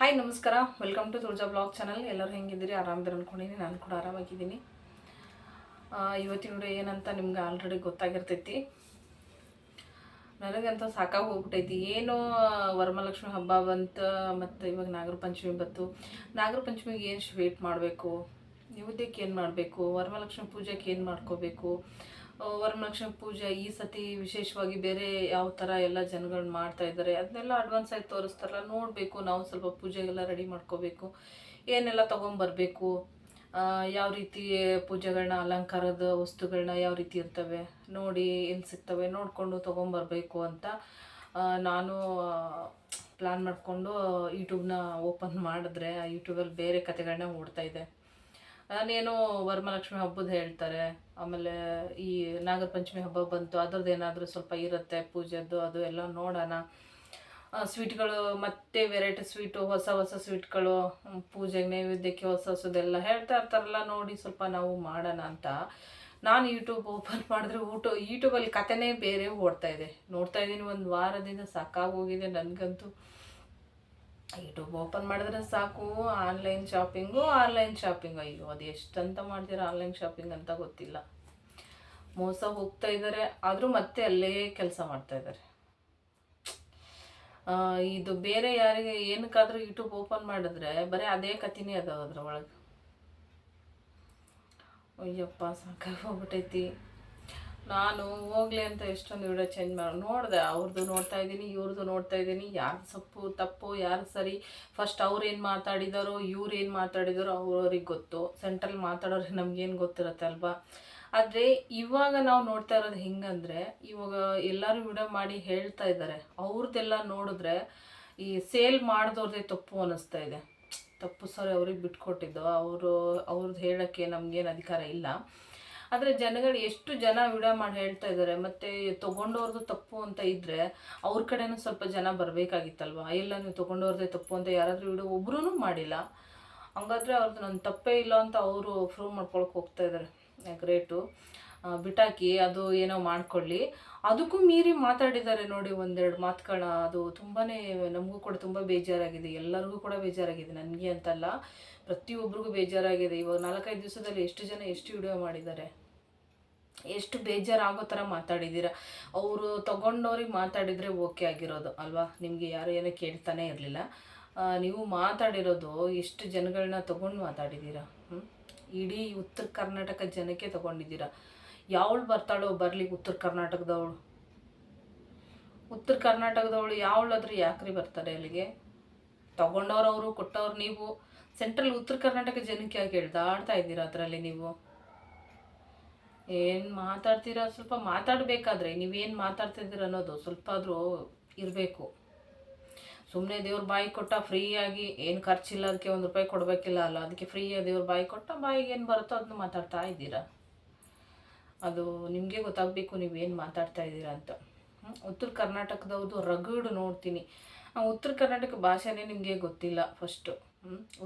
Hi ನಮಸ್ಕಾರ, welcome to Tulaja blog channel. ಎಲ್ಲರೂ ಹೆಂಗಿದ್ದೀರಿ? ಆರಾಮಿದ್ದೀರಿ ಅಂದ್ಕೊಂಡಿನಿ. ನಾನು ಕೂಡ ಆರಾಮಾಗಿದ್ದೀನಿ. ಇವತ್ತಿನ ವಿಡಿಯೋ ಏನಂತ ನಿಮ್ಗೆ ಆಲ್ರೆಡಿ ಗೊತ್ತಾಗಿರ್ತೈತಿ. ನನಗಂತ ಸಾಕಾಗಿ ಹೋಗ್ಬಿಟ್ಟೈತಿ. ಏನು ವರಮಹಾಲಕ್ಷ್ಮಿ ಹಬ್ಬ ಬಂತು, ಮತ್ತು ಇವಾಗ ನಾಗರ ಪಂಚಮಿ ಬಂತು. ನಾಗರ ಪಂಚಮಿಗೆ ಏನು ಸ್ವೀಟ್ ಮಾಡಬೇಕು, ನೈವೇದ್ಯಕ್ಕೆ ಏನು ಮಾಡಬೇಕು, ವರಮಹಾಲಕ್ಷ್ಮಿ ಪೂಜೆಗೆ ಏನು ಮಾಡ್ಕೋಬೇಕು, ವರಮಹಾಲಕ್ಷ್ಮಿ ಪೂಜೆ ಈ ಸತಿ ವಿಶೇಷವಾಗಿ ಬೇರೆ ಯಾವ ಥರ ಎಲ್ಲ ಜನಗಳು ಮಾಡ್ತಾ ಇದ್ದಾರೆ ಅದನ್ನೆಲ್ಲ ಅಡ್ವಾನ್ಸ್ ಆಗಿ ತೋರಿಸ್ತಾರಲ್ಲ, ನೋಡಬೇಕು. ನಾವು ಸ್ವಲ್ಪ ಪೂಜೆಗೆಲ್ಲ ರೆಡಿ ಮಾಡ್ಕೋಬೇಕು, ಏನೆಲ್ಲ ತೊಗೊಂಬರ್ಬೇಕು, ಯಾವ ರೀತಿ ಪೂಜೆಗಳನ್ನ, ಅಲಂಕಾರದ ವಸ್ತುಗಳನ್ನ ಯಾವ ರೀತಿ ಇರ್ತವೆ ನೋಡಿ, ಎಲ್ಲಿ ಸಿಗ್ತವೆ ನೋಡಿಕೊಂಡು ತೊಗೊಂಬರ್ಬೇಕು ಅಂತ ನಾನು ಪ್ಲ್ಯಾನ್ ಮಾಡಿಕೊಂಡು ಯೂಟ್ಯೂಬ್ನ ಓಪನ್ ಮಾಡಿದ್ರೆ ಆ ಯೂಟ್ಯೂಬಲ್ಲಿ ಬೇರೆ ಕತೆಗಳನ್ನ ಓಡ್ತಾ ಇದೆ. ನಾನೇನೋ ವರಮಹಾಲಕ್ಷ್ಮಿ ಹಬ್ಬದ ಹೇಳ್ತಾರೆ, ಆಮೇಲೆ ಈ ನಾಗರ ಪಂಚಮಿ ಹಬ್ಬ ಬಂತು, ಅದ್ರದ್ದು ಏನಾದರೂ ಸ್ವಲ್ಪ ಇರುತ್ತೆ ಪೂಜೆದ್ದು, ಅದು ಎಲ್ಲ ನೋಡೋಣ. ಸ್ವೀಟ್ಗಳು ಮತ್ತೆ ವೆರೈಟಿ ಸ್ವೀಟು, ಹೊಸ ಹೊಸ ಸ್ವೀಟ್ಗಳು, ಪೂಜೆಗೆ ನೈವೇದ್ಯಕ್ಕೆ ಹೊಸ ಹೊಸದೆಲ್ಲ ಹೇಳ್ತಾ ಇರ್ತಾರಲ್ಲ, ನೋಡಿ ಸ್ವಲ್ಪ ನಾವು ಮಾಡೋಣ ಅಂತ ನಾನು ಯೂಟ್ಯೂಬ್ ಓಪನ್ ಮಾಡಿದ್ರೆ ಯೂಟ್ಯೂಬಲ್ಲಿ ಕತೆನೇ ಬೇರೆ ಓಡ್ತಾ ಇದೆ. ನೋಡ್ತಾ ಇದ್ದೀನಿ, ಒಂದು ವಾರದಿಂದ ಸಾಕಾಗೋಗಿದೆ ನನಗಂತೂ. ಯೂಟ್ಯೂಬ್ ಓಪನ್ ಮಾಡಿದ್ರೆ ಸಾಕು, ಆನ್ಲೈನ್ ಶಾಪಿಂಗು. ಅಯ್ಯೋ ಅದು ಎಷ್ಟಂತ ಮಾಡ್ತೀರಾ ಆನ್ಲೈನ್ ಶಾಪಿಂಗ್ ಅಂತ ಗೊತ್ತಿಲ್ಲ. ಮೋಸ ಹೋಗ್ತಾ ಇದ್ದಾರೆ, ಆದರೂ ಮತ್ತೆ ಅಲ್ಲೇ ಕೆಲಸ ಮಾಡ್ತಾ ಇದ್ದಾರೆ. ಇದು ಬೇರೆ ಯಾರಿಗೆ ಏನಕ್ಕಾದ್ರೂ ಯೂಟ್ಯೂಬ್ ಓಪನ್ ಮಾಡಿದ್ರೆ ಬರೀ ಅದೇ ಕತಿನೇ ಅದಾವ ಅದ್ರೊಳಗೆ. ಅಯ್ಯಪ್ಪ ಸಾಕಾಗಿ ಹೋಗ್ಬಿಟ್ಟೈತಿ. ನಾನು ಹೋಗ್ಲಿ ಅಂತ ಎಷ್ಟೊಂದು ವಿಡಿಯೋ ಚೇಂಜ್ ಮಾಡಿ ನೋಡಿದೆ. ಅವ್ರದ್ದು ನೋಡ್ತಾ ಇದ್ದೀನಿ, ಇವ್ರದ್ದು ನೋಡ್ತಾ ಇದ್ದೀನಿ, ಯಾರು ತಪ್ಪು ಯಾರು ಸರಿ. ಫಸ್ಟ್ ಅವ್ರು ಏನು ಮಾತಾಡಿದಾರೋ, ಇವ್ರು ಏನು ಮಾತಾಡಿದಾರೋ ಅವ್ರವ್ರಿಗೆ ಗೊತ್ತು. ಸೆಂಟ್ರಲ್ ಮಾತಾಡೋರಿಗೆ ನಮ್ಗೇನು ಗೊತ್ತಿರುತ್ತೆ ಅಲ್ವಾ. ಆದರೆ ಇವಾಗ ನಾವು ನೋಡ್ತಾ ಇರೋದು ಹೆಂಗಂದರೆ, ಇವಾಗ ಎಲ್ಲರೂ ವಿಡಿಯೋ ಮಾಡಿ ಹೇಳ್ತಾ ಇದ್ದಾರೆ. ಅವ್ರದ್ದೆಲ್ಲ ನೋಡಿದ್ರೆ ಈ ಸೇಲ್ ಮಾಡಿದವ್ರದ್ದೇ ತಪ್ಪು ಅನ್ನಿಸ್ತಾ ಇದೆ. ತಪ್ಪು ಸರಿ ಅವ್ರಿಗೆ ಬಿಟ್ಕೊಟ್ಟಿದ್ದು, ಅವ್ರದ್ದು ಹೇಳೋಕ್ಕೆ ನಮಗೇನು ಅಧಿಕಾರ ಇಲ್ಲ. ಆದರೆ ಜನಗಳು ಎಷ್ಟು ಜನ ವಿಡಿಯೋ ಮಾಡಿ ಹೇಳ್ತಾ ಇದ್ದಾರೆ, ಮತ್ತು ತೊಗೊಂಡವ್ರದ್ದು ತಪ್ಪು ಅಂತ ಇದ್ದರೆ ಅವ್ರ ಕಡೆನೂ ಸ್ವಲ್ಪ ಜನ ಬರಬೇಕಾಗಿತ್ತಲ್ವ. ಇಲ್ಲ ನೀವು ತೊಗೊಂಡವ್ರದ್ದೇ ತಪ್ಪು ಅಂತ ಯಾರಾದರೂ ವಿಡಿಯೋ ಒಬ್ರೂ ಮಾಡಿಲ್ಲ. ಹಂಗಾದ್ರೆ ಅವ್ರದ್ದು ನನ್ನ ತಪ್ಪೇ ಇಲ್ಲ ಅಂತ ಅವರು ಪ್ರೂವ್ ಮಾಡ್ಕೊಳಕ್ಕೆ ಹೋಗ್ತಾ ಇದ್ದಾರೆ. ಗ್ರೇಟು. ಬಿಟಾಕಿ ಅದು ಏನೋ ಮಾಡ್ಕೊಳ್ಳಿ. ಅದಕ್ಕೂ ಮೀರಿ ಮಾತಾಡಿದ್ದಾರೆ ನೋಡಿ ಒಂದೆರಡು ಮಾತುಗಳನ್ನ. ಅದು ತುಂಬಾ ನಮಗೂ ಕೂಡ ತುಂಬ ಬೇಜಾರಾಗಿದೆ, ಎಲ್ಲರಿಗೂ ಕೂಡ ಬೇಜಾರಾಗಿದೆ, ನನಗೆ ಅಂತಲ್ಲ ಪ್ರತಿಯೊಬ್ಬರಿಗೂ ಬೇಜಾರಾಗಿದೆ. ಇವಾಗ 4-5 ದಿವಸದಲ್ಲಿ ಎಷ್ಟು ಜನ ಎಷ್ಟು ವಿಡಿಯೋ ಮಾಡಿದ್ದಾರೆ, ಎಷ್ಟು ಬೇಜಾರಾಗೋ ಥರ ಮಾತಾಡಿದ್ದೀರ. ಅವರು ತೊಗೊಂಡವ್ರಿಗೆ ಮಾತಾಡಿದರೆ ಓಕೆ ಆಗಿರೋದು ಅಲ್ವಾ, ನಿಮಗೆ ಯಾರು ಏನೋ ಕೇಳ್ತಾನೆ ಇರಲಿಲ್ಲ. ನೀವು ಮಾತಾಡಿರೋದು ಎಷ್ಟು ಜನಗಳನ್ನ ತೊಗೊಂಡು ಮಾತಾಡಿದ್ದೀರಾ. ಇಡೀ ಉತ್ತರ ಕರ್ನಾಟಕ ಜನಕ್ಕೆ ತೊಗೊಂಡಿದ್ದೀರಾ. ಯಾವಳು ಬರ್ತಾಳೋ ಬರಲಿ, ಉತ್ತರ ಕರ್ನಾಟಕದವಳು ಯಾವಳಾದ್ರೂ ಯಾಕ್ರಿ ಬರ್ತಾರೆ ಅಲ್ಲಿಗೆ? ತೊಗೊಂಡವ್ರು ಅವರು, ಕೊಟ್ಟವ್ರು ನೀವು. ಸೆಂಟ್ರಲ್ ಉತ್ತರ ಕರ್ನಾಟಕ ಜನಕ್ಕೆ ಯಾಕೆ ಹೇಳ್ದಾಡ್ತಾ ಇದ್ದೀರಾ ಅದರಲ್ಲಿ ನೀವು? ಏನು ಮಾತಾಡ್ತೀರಾ? ಸ್ವಲ್ಪ ಮಾತಾಡಬೇಕಾದ್ರೆ ನೀವೇನು ಮಾತಾಡ್ತಿದ್ದೀರ ಅನ್ನೋದು ಸ್ವಲ್ಪ ಆದರೂ ಇರಬೇಕು. ಸುಮ್ಮನೆ ದೇವ್ರ ಬಾಯಿ ಕೊಟ್ಟ ಫ್ರೀಯಾಗಿ ಏನು ಖರ್ಚಿಲ್ಲ, ಅದಕ್ಕೆ 1 ರೂಪಾಯಿ ಕೊಡಬೇಕಿಲ್ಲ ಅಲ್ಲ, ಅದಕ್ಕೆ ಫ್ರೀಯಾಗಿ ದೇವ್ರ ಬಾಯಿ ಕೊಟ್ಟ ಬಾಯಿಗೆ ಏನು ಬರುತ್ತೋ ಅದನ್ನ ಮಾತಾಡ್ತಾ ಇದ್ದೀರಾ. ಅದು ನಿಮಗೆ ಗೊತ್ತಾಗಬೇಕು ನೀವೇನು ಮಾತಾಡ್ತಾ ಇದ್ದೀರಾ ಅಂತ. ಉತ್ತರ ಕರ್ನಾಟಕದವ್ರದ್ದು ರಗಡು ನೋಡ್ತೀನಿ. ಉತ್ತರ ಕರ್ನಾಟಕ ಭಾಷೆನೇ ನಿಮಗೆ ಗೊತ್ತಿಲ್ಲ ಫಸ್ಟು.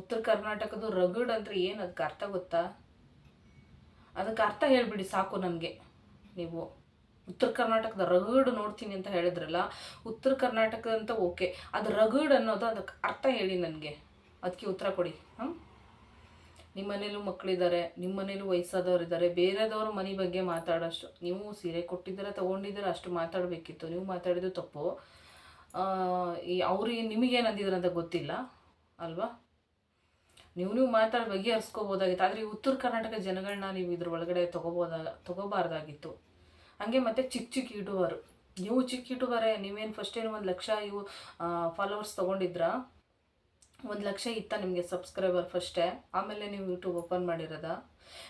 ಉತ್ತರ ಕರ್ನಾಟಕದ ರಗಡ್ ಅಂದರೆ ಏನು, ಅದಕ್ಕೆ ಅರ್ಥ ಗೊತ್ತಾ? ಅದಕ್ಕೆ ಅರ್ಥ ಹೇಳಿಬಿಡಿ ಸಾಕು ನನಗೆ. ನೀವು ಉತ್ತರ ಕರ್ನಾಟಕದ ರಗಡ್ ನೋಡ್ತೀನಿ ಅಂತ ಹೇಳಿದ್ರಲ್ಲ, ಉತ್ತರ ಕರ್ನಾಟಕ ಅಂತ ಓಕೆ, ಅದು ರಗಡ್ ಅನ್ನೋದು ಅದಕ್ಕೆ ಅರ್ಥ ಹೇಳಿ ನನಗೆ, ಅದಕ್ಕೆ ಉತ್ತರ ಕೊಡಿ. ನಿಮ್ಮ ಮನೇಲೂ ಮಕ್ಕಳಿದ್ದಾರೆ, ನಿಮ್ಮ ಮನೇಲೂ ವಯಸ್ಸಾದವ್ರು ಇದ್ದಾರೆ, ಬೇರೆದವ್ರ ಮನೆ ಬಗ್ಗೆ ಮಾತಾಡೋಷ್ಟು ನೀವು ಸೀರೆ ಕೊಟ್ಟಿದ್ದೀರ ತೊಗೊಂಡಿದ್ದೀರ ಅಷ್ಟು ಮಾತಾಡಬೇಕಿತ್ತು. ನೀವು ಮಾತಾಡಿದ್ದು ತಪ್ಪು. ಅವ್ರಿಗೆ ನಿಮಗೇನು ಅಂದಿದ್ರು ಅಂತ ಗೊತ್ತಿಲ್ಲ ಅಲ್ವಾ. ನೀವು ಮಾತಾಡಿ ಬಗೆಹರಿಸ್ಕೋಬೋದಾಗಿತ್ತು. ಆದರೆ ಈ ಉತ್ತರ ಕರ್ನಾಟಕ ಜನಗಳನ್ನ ನೀವು ಇದ್ರ ಒಳಗಡೆ ತೊಗೋಬಾರ್ದಾಗಿತ್ತು. ಹಾಗೆ ಮತ್ತು ಚಿಕ್ಕ ಯೂಟ್ಯೂಬರು, ನೀವು ಚಿಕ್ಕ ಯೂಟ್ಯೂಬರೇ. ನೀವೇನು ಫಸ್ಟ್ ಏನು 1 ಲಕ್ಷ ಫಾಲೋವರ್ಸ್ ತೊಗೊಂಡಿದ್ರಾ? 1 ಲಕ್ಷ ಇತ್ತ ನಿಮಗೆ ಸಬ್ಸ್ಕ್ರೈಬರ್ ಫಸ್ಟೇ, ಆಮೇಲೆ ನೀವು ಯೂಟ್ಯೂಬ್ ಓಪನ್ ಮಾಡಿರೋದ?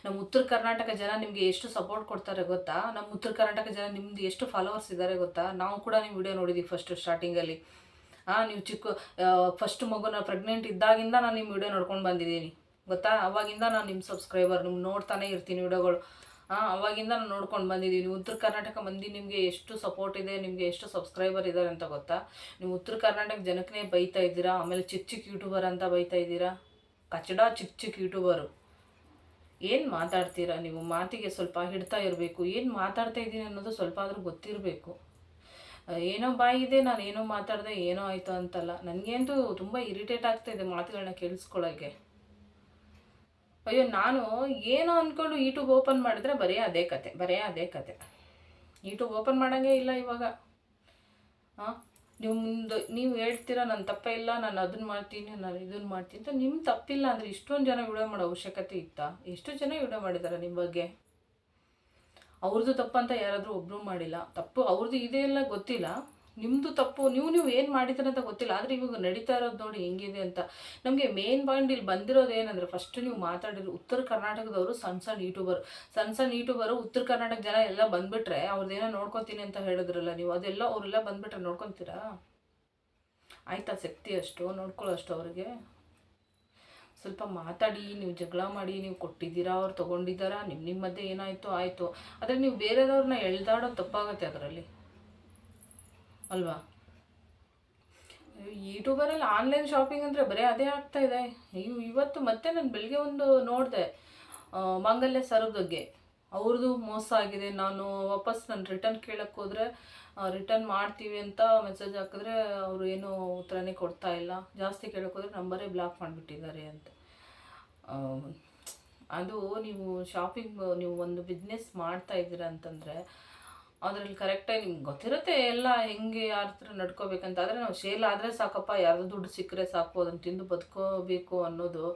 ನಮ್ಮ ಉತ್ತರ ಕರ್ನಾಟಕ ಜನ ನಿಮಗೆ ಎಷ್ಟು ಸಪೋರ್ಟ್ ಕೊಡ್ತಾರೆ ಗೊತ್ತಾ? ನಮ್ಮ ಉತ್ತರ ಕರ್ನಾಟಕ ಜನ ನಿಮ್ಮದು ಎಷ್ಟು ಫಾಲೋವರ್ಸ್ ಇದ್ದಾರೆ ಗೊತ್ತಾ? ನಾವು ಕೂಡ ನೀವು ವಿಡಿಯೋ ನೋಡಿದ್ದೀವಿ ಫಸ್ಟು ಸ್ಟಾರ್ಟಿಂಗಲ್ಲಿ. ನೀವು ಫಸ್ಟ್ ಮಗುನ ಪ್ರೆಗ್ನೆಂಟ್ ಇದ್ದಾಗಿಂದ ನಾನು ನಿಮ್ಮ ವಿಡಿಯೋ ನೋಡ್ಕೊಂಡು ಬಂದಿದ್ದೀನಿ ಗೊತ್ತಾ. ಅವಾಗಿಂದ ನಾನು ನಿಮ್ಮ ಸಬ್ಸ್ಕ್ರೈಬರ್, ನಿಮ್ಗೆ ನೋಡ್ತಾನೆ ಇರ್ತೀನಿ ವಿಡಿಯೋಗಳು. ಅವಾಗಿಂದ ನಾನು ನೋಡ್ಕೊಂಡು ಬಂದಿದ್ದೀನಿ. ಉತ್ತರ ಕರ್ನಾಟಕ ಮಂದಿ ನಿಮಗೆ ಎಷ್ಟು ಸಪೋರ್ಟ್ ಇದೆ, ನಿಮಗೆ ಎಷ್ಟು ಸಬ್ಸ್ಕ್ರೈಬರ್ ಇದ್ದಾರೆ ಅಂತ ಗೊತ್ತಾ? ನೀವು ಉತ್ತರ ಕರ್ನಾಟಕ ಜನಕ್ಕೇ ಬೈತಾ ಇದ್ದೀರಾ, ಆಮೇಲೆ ಚಿಕ್ಕ ಯೂಟ್ಯೂಬರ್ ಅಂತ ಬೈತಾ ಇದ್ದೀರಾ. ಕಚಡ ಚಿಕ್ಕ ಯೂಟ್ಯೂಬರು. ಏನು ಮಾತಾಡ್ತೀರಾ ನೀವು? ಮಾತಿಗೆ ಸ್ವಲ್ಪ ಹಿಡ್ತಾ ಇರಬೇಕು. ಏನು ಮಾತಾಡ್ತಾ ಇದ್ದೀನಿ ಅನ್ನೋದು ಸ್ವಲ್ಪ ಆದರೂ ಗೊತ್ತಿರಬೇಕು. ಏನೋ ಬಾಯಿದೆ ನಾನು ಏನೋ ಮಾತಾಡಿದೆ ಏನೋ ಆಯಿತು ಅಂತಲ್ಲ. ನನಗಂತೂ ತುಂಬ ಇರಿಟೇಟ್ ಆಗ್ತಾಯಿದೆ ಮಾತುಗಳನ್ನ ಕೇಳಿಸ್ಕೊಳ್ಳೋಕ್ಕೆ. ಅಯ್ಯೋ, ನಾನು ಏನೋ ಅಂದ್ಕೊಂಡು ಯೂಟ್ಯೂಬ್ ಓಪನ್ ಮಾಡಿದ್ರೆ ಬರೀ ಅದೇ ಕತೆ. ಯೂಟ್ಯೂಬ್ ಓಪನ್ ಮಾಡೋಂಗೇ ಇಲ್ಲ ಇವಾಗ. ಹಾಂ, ನೀವು ಹೇಳ್ತೀರಾ ನನ್ನ ತಪ್ಪೇ ಇಲ್ಲ, ನಾನು ಅದನ್ನು ಮಾಡ್ತೀನಿ, ನಾನು ಇದನ್ನು ಮಾಡ್ತೀನಿ ಅಂತ. ನಿಮ್ಮ ತಪ್ಪಿಲ್ಲ ಅಂದರೆ ಇಷ್ಟೊಂದು ಜನ ವಿಡಿಯೋ ಮಾಡೋ ಅವಶ್ಯಕತೆ ಇತ್ತಾ? ಎಷ್ಟು ಜನ ವಿಡಿಯೋ ಮಾಡಿದ್ದಾರೆ ನಿಮ್ಮ ಬಗ್ಗೆ? ಅವ್ರದ್ದು ತಪ್ಪಂತ ಯಾರಾದರೂ ಒಬ್ಬರು ಮಾಡಿಲ್ಲ. ತಪ್ಪು ಅವ್ರದ್ದು ಇದೆ ಎಲ್ಲ ಗೊತ್ತಿಲ್ಲ, ನಿಮ್ಮದು ತಪ್ಪು ನೀವು ಏನು ಮಾಡಿದ್ದೀರ ಅಂತ ಗೊತ್ತಿಲ್ಲ. ಆದರೆ ಇವಾಗ ನಡೀತಾ ಇರೋದು ನೋಡಿ ಹೆಂಗಿದೆ ಅಂತ. ನಮಗೆ ಮೇನ್ ಪಾಯಿಂಟ್ ಇಲ್ಲಿ ಬಂದಿರೋದು ಏನಂದರೆ, ಫಸ್ಟ್ ನೀವು ಮಾತಾಡಿದ್ರು ಉತ್ತರ ಕರ್ನಾಟಕದವರು ಸಣ್ಣ ಯೂಟ್ಯೂಬರು ಉತ್ತರ ಕರ್ನಾಟಕ ಜನ ಎಲ್ಲ ಬಂದುಬಿಟ್ರೆ ಅವ್ರದ್ದೇನೋ ನೋಡ್ಕೊತೀನಿ ಅಂತ ಹೇಳಿದ್ರಲ್ಲ ನೀವು, ಅದೆಲ್ಲ ಅವರೆಲ್ಲ ಬಂದುಬಿಟ್ರೆ ನೋಡ್ಕೊತೀರಾ? ಆಯಿತಾ ಶಕ್ತಿ ಅಷ್ಟು ನೋಡ್ಕೊಳ್ಳೋ ಅಷ್ಟು ಅವ್ರಿಗೆ? ಸ್ವಲ್ಪ ಮಾತಾಡಿ, ನೀವು ಜಗಳ ಮಾಡಿ, ನೀವು ಕೊಟ್ಟಿದ್ದೀರಾ, ಅವ್ರು ತೊಗೊಂಡಿದ್ದಾರಾ, ನಿಮ್ಮ ಮಧ್ಯೆ ಏನಾಯಿತು ಆಯಿತು. ಆದರೆ ನೀವು ಬೇರೆಯವ್ರನ್ನ ಎಳ್ದಾಡೋದು ತಪ್ಪಾಗತ್ತೆ ಅದರಲ್ಲಿ, ಅಲ್ವಾ? ಯೂಟ್ಯೂಬರಲ್ಲಿ ಆನ್ಲೈನ್ ಶಾಪಿಂಗ್ ಅಂದರೆ ಬರೀ ಅದೇ ಆಗ್ತಾಯಿದೆ. ಇವತ್ತು ಮತ್ತೆ ನಾನು ಬೆಳಿಗ್ಗೆ ಒಂದು ನೋಡಿದೆ ಮಾಂಗಲ್ಯ ಸರದ ಬಗ್ಗೆ. ಅವ್ರದ್ದು ಮೋಸ ಆಗಿದೆ. ನಾನು ವಾಪಸ್ ರಿಟರ್ನ್ ಕೇಳಕ್ಕೆ ಹೋದರೆ ರಿಟರ್ನ್ ಮಾಡ್ತೀವಿ ಅಂತ ಮೆಸೇಜ್ ಹಾಕಿದ್ರೆ ಅವರು ಏನೂ ಉತ್ತರನೇ ಕೊಡ್ತಾ ಇಲ್ಲ. ಜಾಸ್ತಿ ಕೇಳಕ್ಕೆ ಹೋದರೆ ನಂಬರೇ ಬ್ಲಾಕ್ ಮಾಡಿಬಿಟ್ಟಿದ್ದಾರೆ ಅಂತ. ಅದು ನೀವು ನೀವು ಒಂದು ಬಿಸ್ನೆಸ್ ಮಾಡ್ತಾ ಇದ್ದೀರಾ ಅಂತಂದರೆ ಅದರಲ್ಲಿ ಕರೆಕ್ಟಾಗಿ ನಿಮ್ಗೆ ಗೊತ್ತಿರುತ್ತೆ ಎಲ್ಲ ಹೆಂಗೆ ಯಾರ ಹತ್ರ ನಡ್ಕೋಬೇಕಂತ. ಆದರೆ ನಾವು ಸೇಲ್ ಆದರೆ ಸಾಕಪ್ಪ, ಯಾರ್ದು ದುಡ್ಡು ಸಿಕ್ಕರೆ ಸಾಕು, ಅದನ್ನು ತಿಂದು ಬದುಕೋಬೇಕು ಅನ್ನೋದು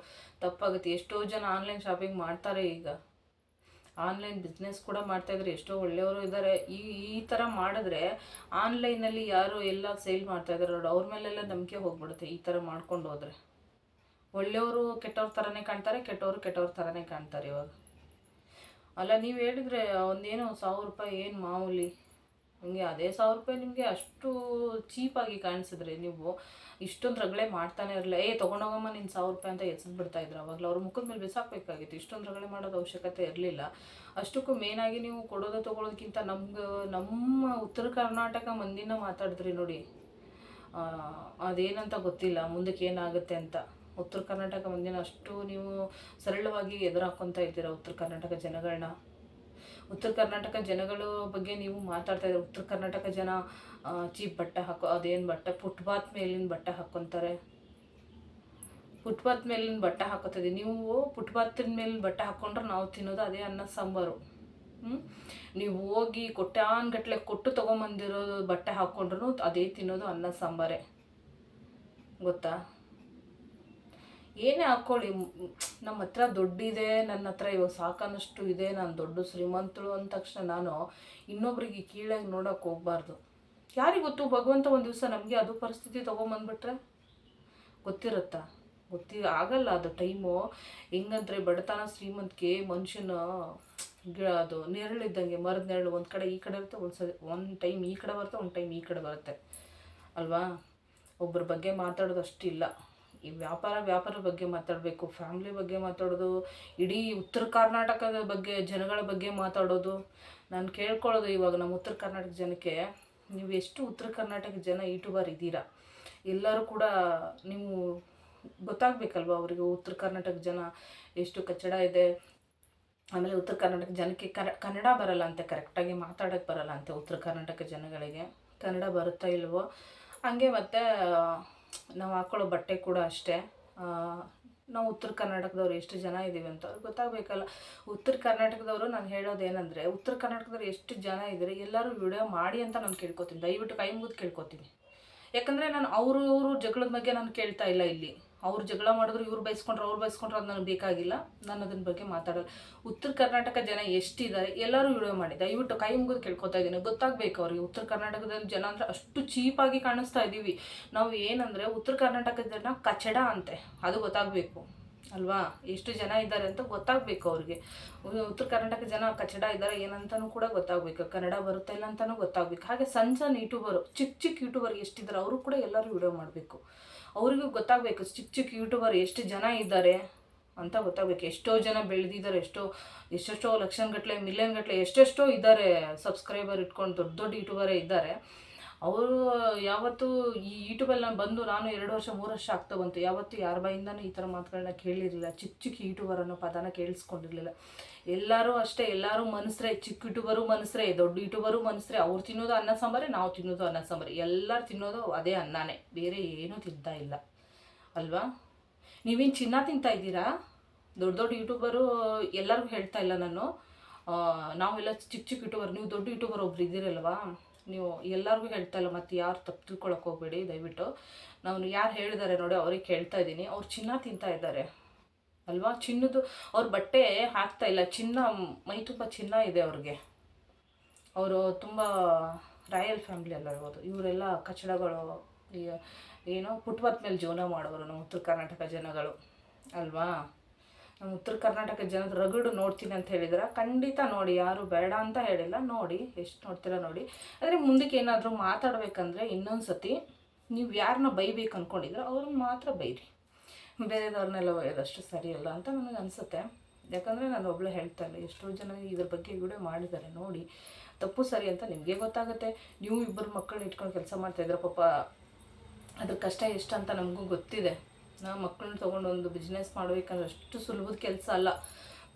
ತಪ್ಪಾಗುತ್ತೆ. ಎಷ್ಟೋ ಜನ ಆನ್ಲೈನ್ ಶಾಪಿಂಗ್ ಮಾಡ್ತಾರೆ. ಈಗ ಆನ್ಲೈನ್ ಬಿಸ್ನೆಸ್ ಕೂಡ ಮಾಡ್ತಾಯಿದ್ದಾರೆ, ಎಷ್ಟೋ ಒಳ್ಳೆಯವರು ಇದ್ದಾರೆ. ಈ ಥರ ಮಾಡಿದ್ರೆ ಆನ್ಲೈನಲ್ಲಿ ಯಾರು ಎಲ್ಲ ಸೇಲ್ ಮಾಡ್ತಾಯಿದ್ದಾರೆ ನೋಡಿ, ಅವ್ರ ಮೇಲೆಲ್ಲ ನಂಬಿಕೆ ಹೋಗ್ಬಿಡುತ್ತೆ. ಈ ಥರ ಮಾಡ್ಕೊಂಡು ಹೋದರೆ ಒಳ್ಳೆಯವರು ಕೆಟ್ಟವ್ರ ಥರನೇ ಕಾಣ್ತಾರೆ, ಕೆಟ್ಟವ್ರ ಥರನೇ ಕಾಣ್ತಾರೆ ಇವಾಗ. ಅಲ್ಲ, ನೀವು ಹೇಳಿದರೆ ಒಂದೇನೋ 1000 ರೂಪಾಯಿ ಏನು ಮಾಮೂಲಿ, ನಿಮಗೆ ಅದೇ 1000 ರೂಪಾಯಿ ನಿಮಗೆ ಅಷ್ಟು ಚೀಪಾಗಿ ಕಾಣಿಸಿದ್ರೆ ನೀವು ಇಷ್ಟೊಂದು ರಗಳೆ ಮಾಡ್ತಾನೆ ಇರಲಿಲ್ಲ. ತೊಗೊಂಡೋಗಮ್ಮ ನೀನು 1000 ರೂಪಾಯಿ ಅಂತ ಎಸೆದ್ಬಿಡ್ತಾಯಿದ್ರು. ಅವಾಗಲೂ ಅವ್ರ ಮುಖದ ಮೇಲೆ ಬಿಸಾಕಬೇಕಾಗಿತ್ತು. ಇಷ್ಟೊಂದು ರಗಳೆ ಮಾಡೋದು ಅವಶ್ಯಕತೆ ಇರಲಿಲ್ಲ. ಅಷ್ಟಕ್ಕೂ ಮೇನಾಗಿ ನೀವು ಕೊಡೋದು ತೊಗೊಳೋದಕ್ಕಿಂತ ನಮ್ಮ ಉತ್ತರ ಕರ್ನಾಟಕ ಮಂದಿನ ಮಾತಾಡಿದ್ರಿ ನೋಡಿ, ಅದೇನಂತ ಗೊತ್ತಿಲ್ಲ ಮುಂದಕ್ಕೆ ಏನಾಗುತ್ತೆ ಅಂತ. ಉತ್ತರ ಕರ್ನಾಟಕ ಮಂದಿನ ಅಷ್ಟು ನೀವು ಸರಳವಾಗಿ ಎದುರಾಕೊತಾ ಇದ್ದೀರಾ ಉತ್ತರ ಕರ್ನಾಟಕ ಜನಗಳನ್ನ. ಉತ್ತರ ಕರ್ನಾಟಕ ಜನಗಳ ಬಗ್ಗೆ ನೀವು ಮಾತಾಡ್ತಾ ಇದ್ದೀರ. ಉತ್ತರ ಕರ್ನಾಟಕ ಜನ ಚೀಪ್ ಬಟ್ಟೆ ಅದೇನು ಬಟ್ಟೆ, ಫುಟ್ಪಾತ್ ಮೇಲಿನ ಬಟ್ಟೆ ಹಾಕ್ಕೊತಾರೆ. ಫುಟ್ಪಾತ್ ಮೇಲಿನ ಬಟ್ಟೆ ಹಾಕೋತಿದ್ದೀವಿ. ನೀವು ಫುಟ್ಪಾತಿನ ಮೇಲೆ ಬಟ್ಟೆ ಹಾಕ್ಕೊಂಡ್ರೆ ನಾವು ತಿನ್ನೋದು ಅದೇ ಅನ್ನ ಸಾಂಬಾರು. ನೀವು ಹೋಗಿ ಕೊಟ್ಟಾನ್ಗಟ್ಲೆ ಕೊಟ್ಟು ತೊಗೊಂಬಂದಿರೋ ಬಟ್ಟೆ ಹಾಕ್ಕೊಂಡ್ರು ಅದೇ ತಿನ್ನೋದು ಅನ್ನ ಸಾಂಬಾರೇ, ಗೊತ್ತಾ? ಏನೇ ಹಾಕ್ಕೊಳ್ಳಿ, ನಮ್ಮ ಹತ್ರ ದುಡ್ಡಿದೆ, ನನ್ನ ಹತ್ರ ಇವಾಗ ಸಾಕನ್ನಷ್ಟು ಇದೆ, ನಾನು ದೊಡ್ಡ ಶ್ರೀಮಂತಳು ಅಂದ ತಕ್ಷಣ ನಾನು ಇನ್ನೊಬ್ರಿಗೆ ಕೀಳಾಗಿ ನೋಡೋಕೆ ಹೋಗ್ಬಾರ್ದು. ಯಾರಿಗೆ ಗೊತ್ತು, ಭಗವಂತ ಒಂದು ದಿವಸ ನಮಗೆ ಅದು ಪರಿಸ್ಥಿತಿ ತೊಗೊಂಬಂದ್ಬಿಟ್ರೆ ಗೊತ್ತಿರುತ್ತಾ? ಆಗಲ್ಲ ಅದು ಟೈಮು. ಹೆಂಗಂದ್ರೆ ಬಡತನ ಶ್ರೀಮಂತಿಕೆ ಮನುಷ್ಯನ ಅದು ನೆರಳಿದ್ದಂಗೆ, ಮರದ ನೆರಳು. ಒಂದು ಕಡೆ ಈ ಕಡೆ ಇರುತ್ತೆ, ಒಂದು ಟೈಮ್ ಈ ಕಡೆ ಬರುತ್ತೆ, ಒಂದು ಟೈಮ್ ಈ ಕಡೆ ಬರುತ್ತೆ, ಅಲ್ವಾ? ಒಬ್ಬರ ಬಗ್ಗೆ ಮಾತಾಡೋದು ಅಷ್ಟಿಲ್ಲ. ಈ ವ್ಯಾಪಾರ ಬಗ್ಗೆ ಮಾತಾಡಬೇಕು, ಫ್ಯಾಮ್ಲಿ ಬಗ್ಗೆ ಮಾತಾಡೋದು, ಇಡೀ ಉತ್ತರ ಕರ್ನಾಟಕದ ಬಗ್ಗೆ ಜನಗಳ ಬಗ್ಗೆ ಮಾತಾಡೋದು. ನಾನು ಕೇಳ್ಕೊಳ್ಳೋದು ಇವಾಗ ನಮ್ಮ ಉತ್ತರ ಕರ್ನಾಟಕ ಜನಕ್ಕೆ, ನೀವು ಎಷ್ಟು ಉತ್ತರ ಕರ್ನಾಟಕ ಜನ ಯೂಟ್ಯೂಬರ್ ಇದ್ದೀರಾ, ಎಲ್ಲರೂ ಕೂಡ ನೀವು ಗೊತ್ತಾಗಬೇಕಲ್ವ ಅವರಿಗೆ ಉತ್ತರ ಕರ್ನಾಟಕ ಜನ ಎಷ್ಟು ಕಚ್ಚಡ ಇದೆ. ಆಮೇಲೆ ಉತ್ತರ ಕರ್ನಾಟಕ ಜನಕ್ಕೆ ಕನ್ನಡ ಬರಲ್ಲ ಅಂತೆ, ಕರೆಕ್ಟಾಗಿ ಮಾತಾಡೋಕ್ಕೆ ಬರಲ್ಲ ಅಂತೆ ಉತ್ತರ ಕರ್ನಾಟಕ ಜನಗಳಿಗೆ. ಕನ್ನಡ ಬರುತ್ತಾ ಇಲ್ವೋ ಹಂಗೆ. ಮತ್ತು ನಾವು ಹಾಕ್ಕೊಳ್ಳೋ ಬಟ್ಟೆ ಕೂಡ ಅಷ್ಟೇ. ನಾವು ಉತ್ತರ ಕರ್ನಾಟಕದವ್ರು ಎಷ್ಟು ಜನ ಇದ್ದೀವಿ ಅಂತ ಅವ್ರಿಗೆ ಗೊತ್ತಾಗಬೇಕಲ್ಲ. ಉತ್ತರ ಕರ್ನಾಟಕದವರು ನಾನು ಹೇಳೋದೇನೆಂದರೆ, ಉತ್ತರ ಕರ್ನಾಟಕದವ್ರು ಎಷ್ಟು ಜನ ಇದ್ದಾರೆ ಎಲ್ಲರೂ ವಿಡಿಯೋ ಮಾಡಿ ಅಂತ ನಾನು ಕೇಳ್ಕೊತೀನಿ. ದಯವಿಟ್ಟು ಕೈ ಮುಗಿದು ಕೇಳ್ಕೊತೀನಿ. ಯಾಕಂದರೆ ನಾನು ಅವರು ಜಗಳದ ಬಗ್ಗೆ ನಾನು ಕೇಳ್ತಾ ಇಲ್ಲ ಇಲ್ಲಿ. ಅವ್ರು ಜಗಳ ಮಾಡಿದ್ರು, ಅವ್ರು ಬೈಸ್ಕೊಂಡ್ರು ಅದು ನನಗೆ ಬೇಕಾಗಿಲ್ಲ. ನಾನು ಅದನ್ನ ಬಗ್ಗೆ ಮಾತಾಡೋಲ್ಲ. ಉತ್ತರ ಕರ್ನಾಟಕ ಜನ ಎಷ್ಟಿದ್ದಾರೆ ಎಲ್ಲರೂ ವಿಡಿಯೋ ಮಾಡಿ ದಯವಿಟ್ಟು ಕೈ ಮುಗಿದು ಕೇಳ್ಕೊತಾ ಇದ್ದೀನಿ. ಗೊತ್ತಾಗಬೇಕು ಅವ್ರಿಗೆ ಉತ್ತರ ಕರ್ನಾಟಕದಲ್ಲಿ ಜನ ಅಂದರೆ ಅಷ್ಟು ಚೀಪಾಗಿ ಕಾಣಿಸ್ತಾ ಇದ್ದೀವಿ ನಾವು. ಏನಂದರೆ ಉತ್ತರ ಕರ್ನಾಟಕದ ಜನ ಕಚಡ ಅಂತೆ, ಅದು ಗೊತ್ತಾಗಬೇಕು ಅಲ್ವಾ? ಎಷ್ಟು ಜನ ಇದ್ದಾರೆ ಅಂತ ಗೊತ್ತಾಗಬೇಕು ಅವ್ರಿಗೆ. ಉತ್ತರ ಕರ್ನಾಟಕ ಜನ ಕಚಡ ಇದ್ದಾರೆ ಏನಂತನೂ ಕೂಡ ಗೊತ್ತಾಗಬೇಕು. ಕನ್ನಡ ಬರುತ್ತೆ ಇಲ್ಲ ಅಂತಲೂ ಗೊತ್ತಾಗಬೇಕು. ಹಾಗೆ ಸಣ್ಣ ಯೂಟ್ಯೂಬರು, ಚಿಕ್ಕ ಯೂಟ್ಯೂಬರ್ ಎಷ್ಟಿದ್ದಾರೆ ಅವರು ಕೂಡ ಎಲ್ಲರೂ ವಿಡಿಯೋ ಮಾಡಬೇಕು. ಅವರಿಗೂ ಗೊತ್ತಾಗಬೇಕು ಚಿಕ್ಕ ಯೂಟ್ಯೂಬರ್ ಎಷ್ಟು ಜನ ಇದ್ದಾರೆ ಅಂತ ಗೊತ್ತಾಗಬೇಕು. ಎಷ್ಟೋ ಜನ ಬೆಳೆದಿದ್ದಾರೆ, ಎಷ್ಟೆಷ್ಟೋ ಲಕ್ಷಗಟ್ಟಲೆ ಮಿಲಿಯನ್ ಗಟ್ಟಲೆ ಎಷ್ಟೆಷ್ಟೋ ಇದ್ದಾರೆ ಸಬ್ಸ್ಕ್ರೈಬರ್ ಇಟ್ಕೊಂಡು ದೊಡ್ಡ ಯೂಟ್ಯೂಬರೇ ಇದ್ದಾರೆ. ಅವರು ಯಾವತ್ತೂ ಈ ಯೂಟ್ಯೂಬಲ್ಲಿ ಬಂದು ನಾನು 2 ವರ್ಷ 3 ವರ್ಷ ಆಗ್ತಾ ಬಂತು, ಯಾವತ್ತೂ ಯಾರ ಬಾಯಿಂದನೂ ಈ ಥರ ಮಾತುಗಳನ್ನ ಕೇಳಿರಲಿಲ್ಲ. ಚಿಕ್ಕ ಚಿಕ್ಕ ಯೂಟ್ಯೂಬರ್ ಅನ್ನೋ ಪದನ ಕೇಳಿಸ್ಕೊಂಡಿರಲಿಲ್ಲ. ಎಲ್ಲರೂ ಅಷ್ಟೇ, ಎಲ್ಲರೂ ಮನುಷ್ಯರೇ, ಚಿಕ್ಕ ಯೂಟ್ಯೂಬರು ಮನುಷ್ಯರೇ, ದೊಡ್ಡ ಯೂಟ್ಯೂಬರು ಮನುಷ್ಯರೇ. ಅವ್ರು ತಿನ್ನೋದು ಅನ್ನ ಸಾಂಬಾರೇ, ನಾವು ತಿನ್ನೋದು ಅನ್ನ ಸಾಂಬಾರೇ, ಎಲ್ಲರೂ ತಿನ್ನೋದು ಅದೇ ಅನ್ನನೇ, ಬೇರೆ ಏನೂ ತಿಂತಾ ಇಲ್ಲ ಅಲ್ವಾ? ನೀವೇನು ಚಿನ್ನ ತಿಂತಾ ಇದ್ದೀರಾ? ದೊಡ್ಡ ದೊಡ್ಡ ಯೂಟ್ಯೂಬರು ಎಲ್ಲರಿಗೂ ಹೇಳ್ತಾ ಇಲ್ಲ ನಾನು, ನಾವೆಲ್ಲ ಚಿಕ್ಕ ಚಿಕ್ಕ ಯೂಟ್ಯೂಬರ್, ನೀವು ದೊಡ್ಡ ಯೂಟ್ಯೂಬರ್ ಒಬ್ರು ಇದ್ದೀರಲ್ವಾ, ನೀವು ಎಲ್ಲರಿಗೂ ಹೇಳ್ತಾ ಇಲ್ಲ. ಮತ್ತು ಯಾರು ತಪ್ಪು ತಿಳ್ಕೊಳಕ್ಕೆ ಹೋಗಬೇಡಿ ದಯವಿಟ್ಟು. ನಾನು ಯಾರು ಹೇಳಿದ್ದಾರೆ ನೋಡಿ ಅವ್ರಿಗೆ ಕೇಳ್ತಾ ಇದ್ದೀನಿ. ಅವ್ರು ಚಿನ್ನ ತಿಂತಾ ಇದ್ದಾರೆ ಅಲ್ವಾ? ಚಿನ್ನದು ಅವ್ರ ಬಟ್ಟೆ ಹಾಕ್ತಾ ಇಲ್ಲ, ಚಿನ್ನ ಮೈ ತುಂಬ ಚಿನ್ನ ಇದೆ ಅವ್ರಿಗೆ. ಅವರು ತುಂಬ ರಾಯಲ್ ಫ್ಯಾಮಿಲಿ ಅಲ್ಲ ಇರೋದು. ಇವರೆಲ್ಲ ಕಚಡಗಳು, ಏನೋ ಪುಟ್ವತ್ ಮೇಲೆ ಜೀವನ ಮಾಡೋರು ನಮ್ಮ ಉತ್ತರ ಕರ್ನಾಟಕ ಜನಗಳು ಅಲ್ವಾ? ನಮ್ಮ ಉತ್ತರ ಕರ್ನಾಟಕ ಜನದ ರಗಡು ನೋಡ್ತೀನಿ ಅಂತ ಹೇಳಿದ್ರೆ ಖಂಡಿತ ನೋಡಿ, ಯಾರು ಬೇಡ ಅಂತ ಹೇಳಿಲ್ಲ, ನೋಡಿ ಎಷ್ಟು ನೋಡ್ತೀರಾ ನೋಡಿ. ಆದರೆ ಮುಂದಕ್ಕೆ ಏನಾದರೂ ಮಾತಾಡಬೇಕಂದ್ರೆ ಇನ್ನೊಂದು ಸತಿ ನೀವು ಯಾರನ್ನ ಬೈಬೇಕು ಅಂದ್ಕೊಂಡಿದ್ರೆ ಅವ್ರನ್ನ ಮಾತ್ರ ಬೈರಿ, ಬೇರೆದವ್ರನ್ನೆಲ್ಲ ಬೈಯೋದಷ್ಟು ಸರಿಯಲ್ಲ ಅಂತ ನನಗೆ ಅನಿಸುತ್ತೆ. ಯಾಕಂದರೆ ನಾನು ಒಬ್ಬಳು ಹೇಳ್ತಾ ಇಲ್ಲ, ಎಷ್ಟೋ ಜನ ಇದ್ರ ಬಗ್ಗೆ ವಿಡಿಯೋ ಮಾಡಿದ್ದಾರೆ, ನೋಡಿ ತಪ್ಪು ಸರಿ ಅಂತ ನಿಮಗೆ ಗೊತ್ತಾಗುತ್ತೆ. ನೀವು ಇಬ್ಬರು ಮಕ್ಕಳನ್ನ ಇಟ್ಕೊಂಡು ಕೆಲಸ ಮಾಡ್ತಾಯಿದ್ರೆ ಪಾಪ ಅದ್ರ ಕಷ್ಟ ಎಷ್ಟು ಅಂತ ನಮಗೂ ಗೊತ್ತಿದೆ. ನಾವು ಮಕ್ಕಳನ್ನ ತೊಗೊಂಡು ಒಂದು ಬಿಸ್ನೆಸ್ ಮಾಡಬೇಕಂದ್ರೆ ಅಷ್ಟು ಸುಲಭದ ಕೆಲಸ ಅಲ್ಲ,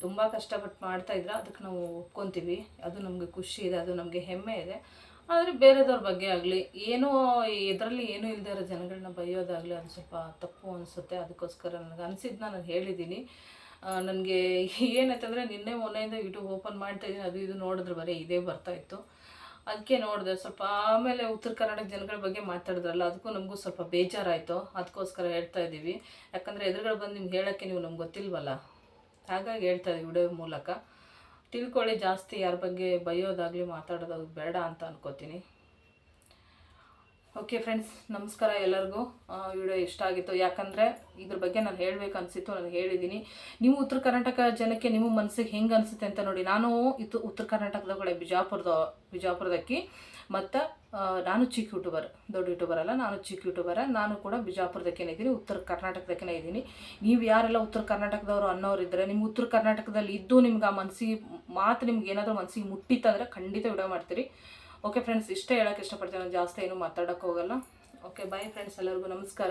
ತುಂಬ ಕಷ್ಟಪಟ್ಟು ಮಾಡ್ತಾಯಿದ್ರೆ ಅದಕ್ಕೆ ನಾವು ಒಪ್ಕೊತೀವಿ, ಅದು ನಮಗೆ ಖುಷಿ ಇದೆ, ಅದು ನಮಗೆ ಹೆಮ್ಮೆ ಇದೆ. ಆದರೆ ಬೇರೆದವ್ರ ಬಗ್ಗೆ ಆಗಲಿ ಏನೋ ಇದರಲ್ಲಿ ಏನೂ ಇಲ್ಲದೆ ಇರೋ ಜನಗಳನ್ನ ಬೈಯೋದಾಗಲಿ ಅದು ಸ್ವಲ್ಪ ತಪ್ಪು ಅನಿಸುತ್ತೆ. ಅದಕ್ಕೋಸ್ಕರ ನನಗೆ ಅನಿಸಿದ್ದನ್ನ ನಾನು ಹೇಳಿದ್ದೀನಿ. ನನಗೆ ಏನಾಯ್ತಂದರೆ ನಿನ್ನೆ ಮೊನ್ನೆಯಿಂದ ಯೂಟ್ಯೂಬ್ ಓಪನ್ ಮಾಡ್ತಾಯಿದ್ದೀನಿ, ಅದು ಇದು ನೋಡಿದ್ರೆ ಬರೀ ಇದೇ ಬರ್ತಾಯಿತ್ತು. ಅದಕ್ಕೆ ನೋಡಿದೆ ಸ್ವಲ್ಪ. ಆಮೇಲೆ ಉತ್ತರ ಕರ್ನಾಟಕ ಜನಗಳ ಬಗ್ಗೆ ಮಾತಾಡಿದ್ರಲ್ಲ, ಅದಕ್ಕೂ ನಮಗೂ ಸ್ವಲ್ಪ ಬೇಜಾರಾಯಿತು. ಅದಕ್ಕೋಸ್ಕರ ಹೇಳ್ತಾ ಇದ್ದೀವಿ. ಯಾಕಂದರೆ ಎದುರುಗಳು ಬಂದು ನಿಮ್ಗೆ ಹೇಳೋಕ್ಕೆ ನೀವು ನಮ್ಗೆ ಗೊತ್ತಿಲ್ವಲ್ಲ, ಹಾಗಾಗಿ ಹೇಳ್ತಾ ಇದ್ದೀವಿ ವಿಡಿಯೋ ಮೂಲಕ. ತಿಳ್ಕೊಳ್ಳಿ, ಜಾಸ್ತಿ ಯಾರ ಬಗ್ಗೆ ಬೈಯೋದಾಗಲಿ ಮಾತಾಡೋದಾಗಲಿ ಬೇಡ ಅಂತ ಅನ್ಕೋತೀನಿ. ಓಕೆ ಫ್ರೆಂಡ್ಸ್, ನಮಸ್ಕಾರ ಎಲ್ಲರಿಗೂ. ವಿಡಿಯೋ ಇಷ್ಟ ಆಗಿತ್ತು, ಯಾಕಂದರೆ ಇದ್ರ ಬಗ್ಗೆ ನಾನು ಹೇಳಬೇಕು ಅನಿಸಿತ್ತು, ನಾನು ಹೇಳಿದ್ದೀನಿ. ನೀವು ಉತ್ತರ ಕರ್ನಾಟಕ ಜನಕ್ಕೆ ನಿಮ್ಮ ಮನಸ್ಸಿಗೆ ಹೆಂಗೆ ಅನಿಸುತ್ತೆ ಅಂತ ನೋಡಿ. ನಾನು ಉತ್ತರ ಕರ್ನಾಟಕದೊಳಗಡೆ ಬಿಜಾಪುರದಕ್ಕಿ, ಮತ್ತು ನಾನು ಚಿಕ್ಕ ಯೂಟ್ಯೂಬರ್, ದೊಡ್ಡ ಯೂಟ್ಯೂಬರ್ ಅಲ್ಲ, ನಾನು ಚಿಕ್ಕ ಯೂಟ್ಯೂಬರ. ನಾನು ಕೂಡ ಬಿಜಾಪುರದಕ್ಕೇನೆ ಇದ್ದೀನಿ, ಉತ್ತರ ಕರ್ನಾಟಕದಕ್ಕೇ ಇದ್ದೀನಿ. ನೀವು ಯಾರೆಲ್ಲ ಉತ್ತರ ಕರ್ನಾಟಕದವರು ಅನ್ನೋರಿದ್ದರೆ, ನಿಮ್ಮ ಉತ್ತರ ಕರ್ನಾಟಕದಲ್ಲಿ ಇದ್ದು ನಿಮ್ಗೆ ಆ ಮನಸ್ಸಿಗೆ ಮಾತು ನಿಮ್ಗೆ ಏನಾದರೂ ಮನಸ್ಸಿಗೆ ಮುಟ್ಟಿತ್ತಂದರೆ ಖಂಡಿತ ವಿಡಿಯೋ ಮಾಡ್ತೀರಿ. ಓಕೆ ಫ್ರೆಂಡ್ಸ್, ಇಷ್ಟೇ ಹೇಳೋಕ್ಕೆ ಇಷ್ಟಪಡ್ತೀನಿ, ನಾನು ಜಾಸ್ತಿ ಏನೂ ಮಾತಾಡೋಕ್ಕೆ ಹೋಗಲ್ಲ. ಓಕೆ ಬಾಯ್ ಫ್ರೆಂಡ್ಸ್, ಎಲ್ಲರಿಗೂ ನಮಸ್ಕಾರ.